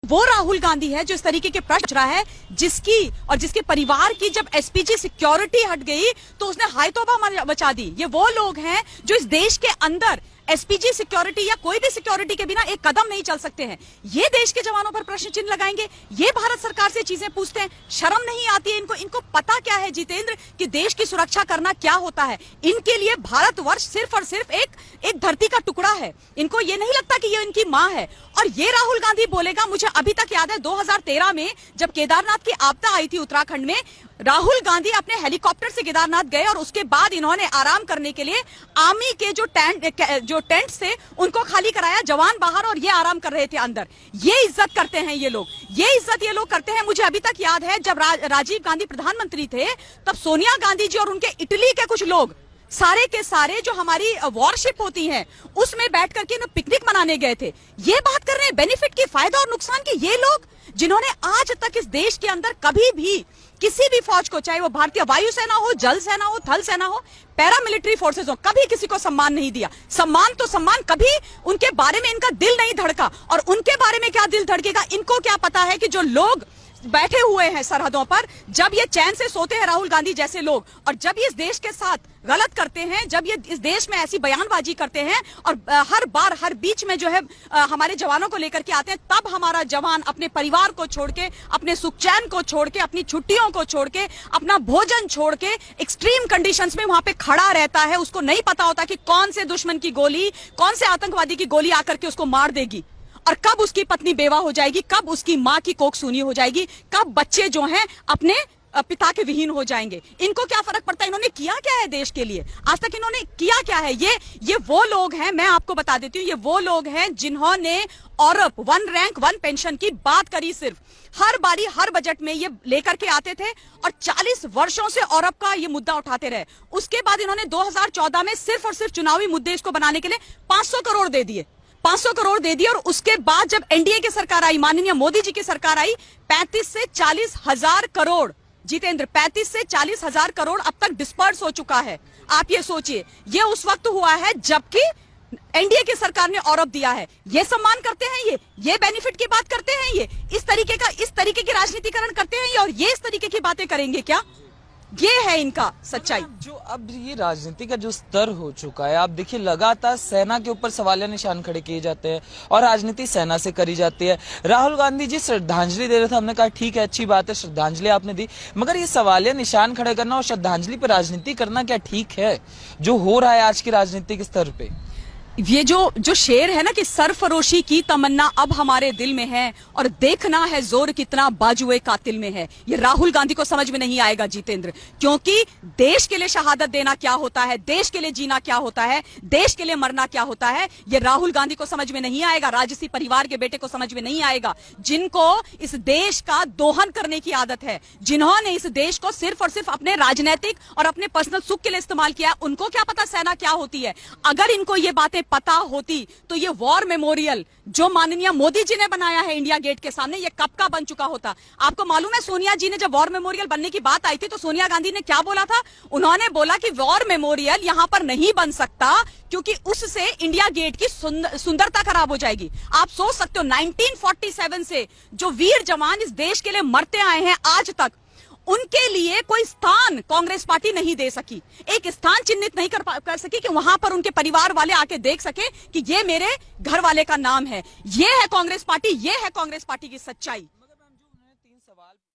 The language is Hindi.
वो राहुल गांधी है जो इस तरीके के प्रश्न रहा है, जिसकी और जिसके परिवार की जब एसपीजी सिक्योरिटी हट गई तो उसने हाय तौबा मचा दी। ये वो लोग हैं जो इस देश के अंदर एसपीजी सिक्योरिटी या कोई भी सिक्योरिटी के बिना एक कदम नहीं चल सकते हैं। ये देश के जवानों पर प्रश्न चिन्ह लगाएंगे, ये भारत सरकार से चीजें पूछते हैं। शर्म नहीं आती है इनको? इनको पता क्या है जितेंद्र कि देश की सुरक्षा करना क्या होता है? इनके लिए भारतवर्ष सिर्फ और सिर्फ एक धरती का टुकड़ा है। इनको ये नहीं लगता कि ये इनकी मां है। और ये राहुल गांधी बोलेगा, मुझे अभी तक याद है 2013 में जब केदारनाथ की आपदा आई थी उत्तराखंड में, राहुल गांधी अपने हेलीकॉप्टर से केदारनाथ गए और उसके बाद इन्होंने आराम करने के लिए आर्मी के जो टेंट थे उनको खाली कराया, जवान बाहर और ये आराम कर रहे थे अंदर। ये इज्जत करते हैं ये लोग, ये इज्जत ये लोग करते हैं। मुझे अभी तक याद है जब राजीव गांधी प्रधानमंत्री थे तब सोनिया गांधी जी और उनके इटली के कुछ लोग सारे के सारे जो हमारी वॉरशिप होती हैं उसमें बैठ करके पिकनिक मनाने गए थे। ये बात कर रहे हैं बेनिफिट की, फायदा और नुकसान की। ये लोग जिन्होंने आज तक इस देश के अंदर कभी भी किसी भी फौज को, चाहे वो भारतीय वायुसेना हो, जल सेना हो, थल सेना हो, पैरामिलिट्री फोर्सेस हो, कभी किसी को सम्मान नहीं दिया। सम्मान तो सम्मान, कभी उनके बारे में इनका दिल नहीं धड़का। और उनके बारे में क्या दिल धड़केगा? इनको क्या पता है कि जो लोग बैठे हुए हैं सरहदों पर, जब ये चैन से सोते हैं राहुल गांधी जैसे लोग, और जब ये इस देश के साथ गलत करते हैं, जब ये इस देश में ऐसी बयानबाजी करते हैं और हर बार हर बीच में जो है हमारे जवानों को लेकर के आते हैं, तब हमारा जवान अपने परिवार को छोड़ के, अपने सुख चैन को छोड़ के, अपनी छुट्टियों को छोड़ के, अपना भोजन छोड़ के एक्सट्रीम कंडीशंस में वहां पे खड़ा रहता है। उसको नहीं पता होता कि कौन से दुश्मन की गोली, कौन से आतंकवादी की गोली आकर के उसको मार देगी, और कब उसकी पत्नी बेवा हो जाएगी, कब उसकी मां की कोख सूनी हो जाएगी, कब बच्चे जो हैं अपने पिता के विहीन हो जाएंगे। इनको क्या फर्क पड़ता है? इन्होंने किया क्या है देश के लिए? आज तक इन्होंने किया क्या है? ये वो लोग हैं, मैं आपको बता देती हूँ, ये वो लोग हैं जिन्होंने औरत 1 रैंक 1 पेंशन की बात करी। सिर्फ हर बारी हर बजट में ये लेकर के आते थे और 40 वर्षों से औरत का ये मुद्दा उठाते रहे। उसके बाद इन्होंने 2014 में सिर्फ और सिर्फ चुनावी मुद्दे इसको बनाने के लिए 500 करोड़ दे दिए, 500 करोड़ दे दिए। और उसके बाद जब एनडीए की सरकार आई, माननीय मोदी जी की सरकार आई, 35 से 40 हजार करोड़, जितेंद्र 35 से 40 हजार करोड़ अब तक डिस्पर्स हो चुका है। आप ये सोचिए, ये उस वक्त हुआ है जबकि एनडीए की सरकार ने औरत दिया है। ये सम्मान करते हैं, ये बेनिफिट की बात करते हैं, ये इस तरीके की राजनीतिकरण करते हैं, और ये इस तरीके की बातें करेंगे क्या? ये है इनका सच्चाई। जो अब ये राजनीति का जो स्तर हो चुका है, आप देखिए लगातार सेना के ऊपर सवालिया निशान खड़े किए जाते हैं और राजनीति सेना से करी जाती है। राहुल गांधी जी श्रद्धांजलि दे रहे थे, हमने कहा ठीक है, अच्छी बात है, श्रद्धांजलि आपने दी, मगर ये सवालिया निशान खड़े करना और श्रद्धांजलि पर राजनीति करना क्या ठीक है जो हो रहा है आज की राजनीतिक स्तर पे? ये जो शेर है ना कि सरफरोशी की तमन्ना अब हमारे दिल में है और देखना है जोर कितना बाजुए कातिल में है, ये राहुल गांधी को समझ में नहीं आएगा जितेंद्र। क्योंकि देश के लिए शहादत देना क्या होता है, देश के लिए जीना क्या होता है, देश के लिए मरना क्या होता है, ये राहुल गांधी को समझ में नहीं आएगा, राजसी परिवार के बेटे को समझ में नहीं आएगा, जिनको इस देश का दोहन करने की आदत है, जिन्होंने इस देश को सिर्फ और सिर्फ अपने राजनीतिक और अपने पर्सनल सुख के लिए इस्तेमाल किया। उनको क्या पता सेना क्या होती है? अगर इनको ये बातें पता होती तो ये वॉर मेमोरियल जो माननीय मोदी जी ने बनाया है इंडिया गेट के सामने, ये कब का बन चुका होता। आपको मालूम है सोनिया जी ने जब वॉर मेमोरियल बनने की बात आई थी तो सोनिया गांधी ने क्या बोला था? उन्होंने बोला कि वॉर मेमोरियल यहां पर नहीं बन सकता क्योंकि उससे इंडिया गेट की सुंदरता खराब हो जाएगी। आप सोच सकते हो 1947 से जो वीर जवान इस देश के लिए मरते आए हैं आज तक, उनके लिए कोई स्थान कांग्रेस पार्टी नहीं दे सकी, एक स्थान चिन्हित नहीं कर सकी कि वहां पर उनके परिवार वाले आके देख सके कि ये मेरे घर वाले का नाम है। ये है कांग्रेस पार्टी, ये है कांग्रेस पार्टी की सच्चाई।